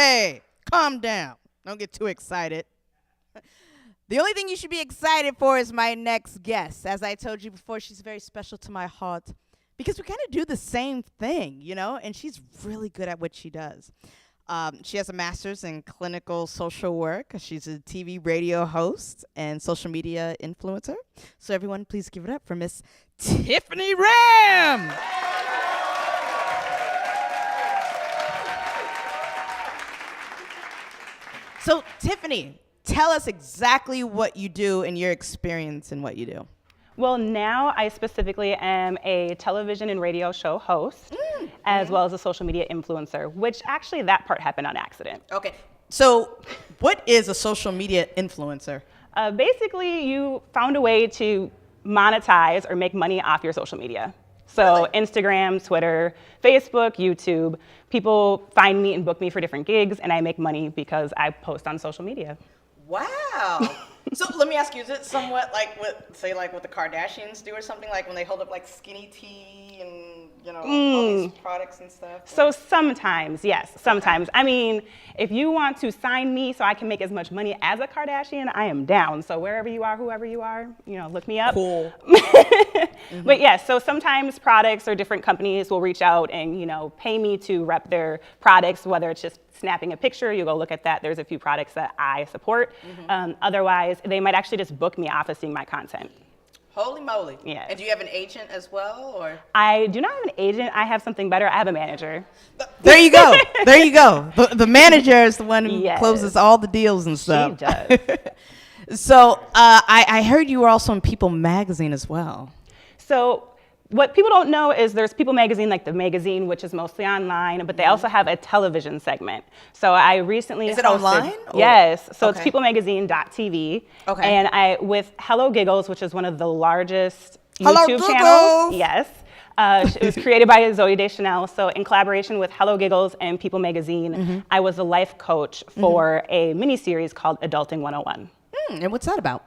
Hey, calm down. Don't get too excited. The only thing you should be excited for is my next guest. As I told you before, she's very special to my heart because we kind of do the same thing, you know, and she's really good at what she does. She has a master's in clinical social work. She's a TV radio host and social media influencer. So everyone, please give it up for Miss Tiffany Ramm. So Tiffany, tell us exactly what you do and your experience in what you do. Well, now I specifically am a television and radio show host, as well as a social media influencer, which actually that part happened on accident. Okay, so what is a social media influencer? Basically, you found a way to monetize or make money off your social media. So Really? Instagram, Twitter, Facebook, YouTube, people find me and book me for different gigs, and I make money because I post on social media. Wow. So let me ask you, is it somewhat like what, say, like what the Kardashians do or something, like when they hold up like skinny tea and, you know, all these products and stuff? So sometimes, yes, sometimes. I mean, if you want to sign me so I can make as much money as a Kardashian, I am down. So wherever you are, whoever you are, you know, look me up. Cool. But yes, so sometimes products or different companies will reach out and, you know, pay me to rep their products, whether it's just snapping a picture, you go look at that. There's a few products that I support. Otherwise, they might actually just book me off of seeing my content. Holy moly. Yeah. And do you have an agent as well, or? I do not have an agent. I have something better. I have a manager. There you go. There you go. The manager is the one who Yes. closes all the deals and stuff. She does. So I heard you were also in People magazine as well. So what people don't know is there's People magazine, like the magazine, which is mostly online, but they also have a television segment. So I recently Is it hosted- online, or- Yes. So Okay. it's peoplemagazine.tv. Okay. And I with Hello Giggles, which is one of the largest Hello YouTube Giggles! channels. Yes. It was created by Zoe Deschanel. So in collaboration with Hello Giggles and People magazine, I was a life coach for a mini-series called Adulting 101. And what's that about?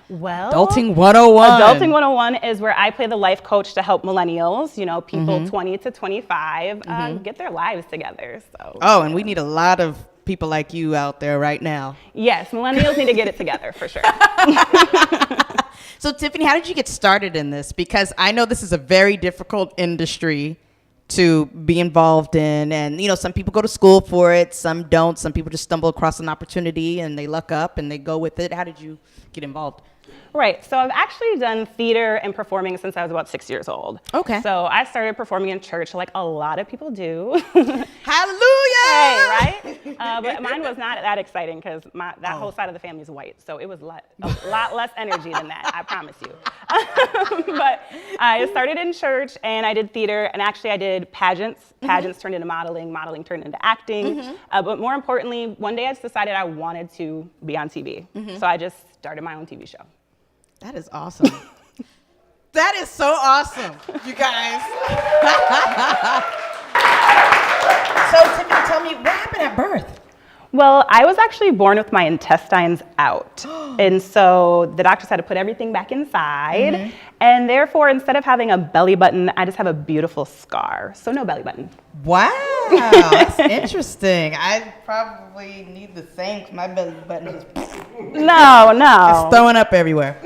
Well, Adulting 101. Adulting 101 is where I play the life coach to help millennials, you know, people 20 to 25, get their lives together. So. Oh, and we need a lot of people like you out there right now. Yes, millennials need to get it together for sure. So Tiffany, how did you get started in this? Because I know this is a very difficult industry to be involved in, and you know, some people go to school for it, some don't. Some people just stumble across an opportunity and they luck up and they go with it. How did you get involved? Right, so I've actually done theater and performing since I was about 6 years old. Okay. So I started performing in church like a lot of people do. Hallelujah! Hey, right? But mine was not that exciting because that whole side of the family is white. So it was a lot less energy than that, I promise you. But I started in church and I did theater, and actually I did pageants. Pageants turned into modeling, modeling turned into acting. But more importantly, one day I just decided I wanted to be on TV. So I just started my own TV show. That is awesome. That is so awesome, you guys. So Tiffany, tell me, what happened at birth? Well, I was actually born with my intestines out. And so the doctors had to put everything back inside. And therefore, instead of having a belly button, I just have a beautiful scar. So no belly button. Wow, that's interesting. I probably need the same 'cause my belly button is No. throwing up everywhere.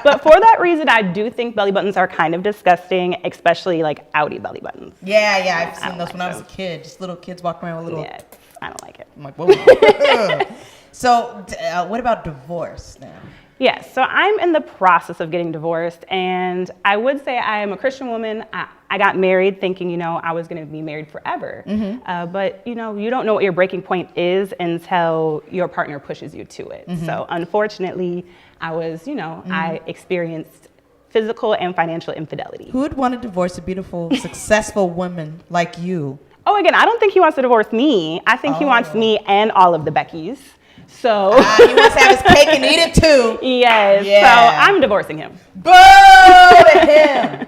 But for that reason, I do think belly buttons are kind of disgusting, especially like outie belly buttons. Yeah, I've seen don't those like when I was a those. kid. Just little kids walking around with little. Yeah, I don't like it. I'm like, whoa. So, what about divorce now? Yes, so I'm in the process of getting divorced, and I would say I am a Christian woman. I got married thinking, you know, I was going to be married forever. But, you know, you don't know what your breaking point is until your partner pushes you to it. So unfortunately, I was, you know, I experienced physical and financial infidelity. Who would want to divorce a beautiful, successful woman like you? Oh, again, I don't think he wants to divorce me. I think he wants me and all of the Beckys. So He wants to have his cake and eat it too. yes, Yeah. so I'm divorcing him. Boo to him.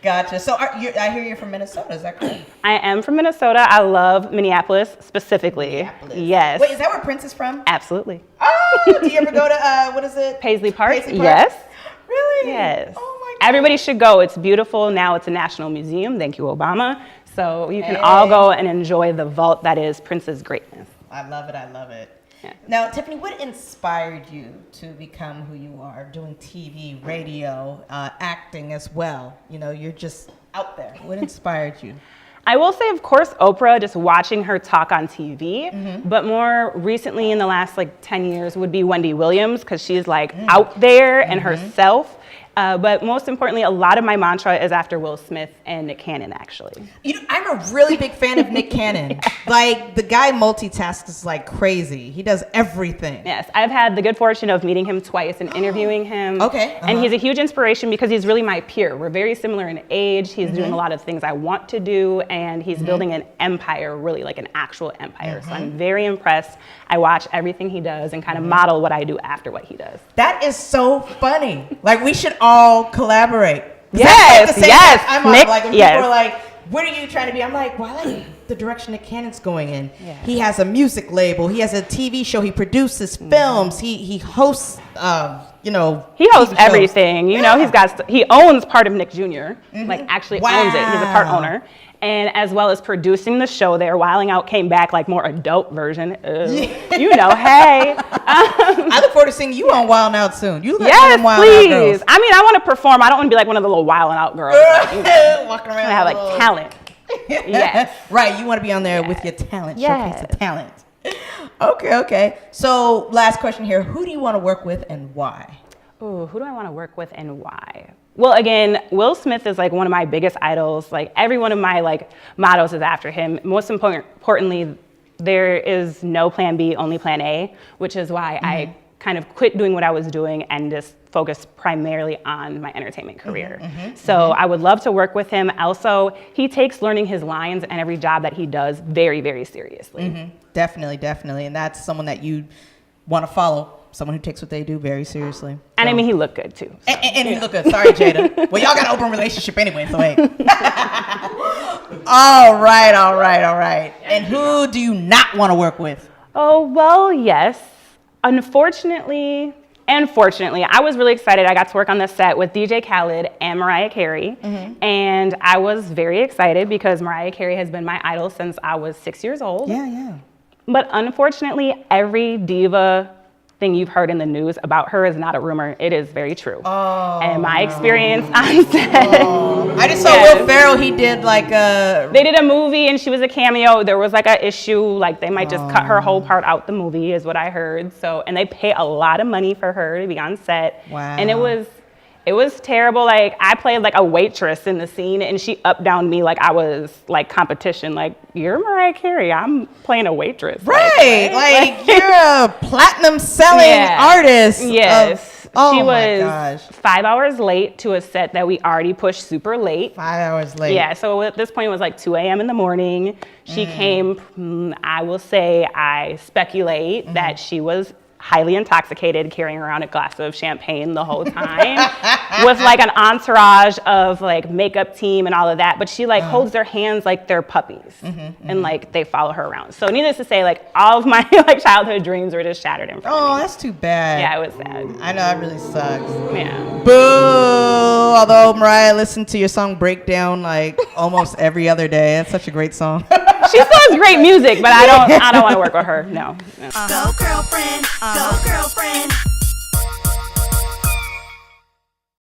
Gotcha. So I hear you're from Minnesota. Is that correct? I am from Minnesota. I love Minneapolis specifically. Minneapolis. Yes. Wait, is that where Prince is from? Absolutely. Oh, do you ever go to what is it? Paisley Park? Paisley Park? Yes. Really? Yes. Oh my God. Everybody should go. It's beautiful. Now it's a national museum. Thank you, Obama. So you can all go and enjoy the vault that is Prince's greatness. I love it. I love it. Yeah. Now, Tiffany, what inspired you to become who you are, doing TV, radio, acting as well? You know, you're just out there. What inspired you? I will say, of course, Oprah, just watching her talk on TV, but more recently in the last 10 years would be Wendy Williams, because she's out there and herself. But most importantly, a lot of my mantra is after Will Smith and Nick Cannon, actually. You know, I'm a really big fan of Nick Cannon. The guy multitasks like crazy. He does everything. Yes, I've had the good fortune of meeting him twice and interviewing him. Okay. And he's a huge inspiration because he's really my peer. We're very similar in age. He's doing a lot of things I want to do, and he's building an empire, really an actual empire. So I'm very impressed. I watch everything he does and kind of model what I do after what he does. That is so funny. We should all collaborate. Yes, yes. I'm Nick, when people yes. are like, what are you trying to be? I'm like, well, I like the direction Nick Cannon's going in. Yeah. He has a music label. He has a TV show. He produces films. He hosts, He hosts everything. You know, he owns part of Nick Jr. Actually owns it. He's a part owner. And as well as producing the show there, Wilding Out came back more adult version. Hey. I look forward to seeing you on Wild Out soon. You look like yes, Wild please. Out girls. I mean, I want to perform. I don't want to be one of the little Wilding Out girls. Walking around. I have talent. Yes. Right. You want to be on there with your talent. Yes. Showcase the talent. Okay. So last question here. Who do you want to work with and why? Ooh, who do I want to work with and why? Well, again, Will Smith is one of my biggest idols. Every one of my mottos is after him. Most importantly, there is no plan B, only plan A, which is why I kind of quit doing what I was doing and just focused primarily on my entertainment career. So I would love to work with him. Also, he takes learning his lines and every job that he does very, very seriously. Definitely. And that's someone that you want to follow. Someone who takes what they do very seriously. And I mean, he looked good too. So. And he looked good. Sorry, Jada. Well, y'all got an open relationship anyway, so hey. All right. And who do you not want to work with? Oh, well, yes. Unfortunately, and fortunately, I was really excited. I got to work on the set with DJ Khaled and Mariah Carey. And I was very excited because Mariah Carey has been my idol since I was 6 years old. Yeah. But unfortunately, every diva thing you've heard in the news about her is not a rumor. It is very true. And my experience on set. I just saw Will Ferrell. He did They did a movie and she was a cameo. There was an issue. They might just cut her whole part out the movie is what I heard. So, and they pay a lot of money for her to be on set. Wow. And it was terrible. I played a waitress in the scene and she up-downed me I was competition. You're Mariah Carey, I'm playing a waitress. Right, you're a platinum selling artist. Yes. She my was gosh. 5 hours late to a set that we already pushed super late. 5 hours late. Yeah, so at this point it was 2 a.m. in the morning. She came, I speculate that she was highly intoxicated, carrying around a glass of champagne the whole time with an entourage of makeup team and all of that. But she holds their hands like they're puppies and they follow her around. So needless to say, all of my childhood dreams were just shattered in front of me. Oh, that's too bad. Yeah, it was sad. I know, it really sucks. Yeah. Boo! Although Mariah listened to your song Breakdown almost every other day. That's such a great song. She still has great music, but I don't want to work with her. No. Go girlfriend.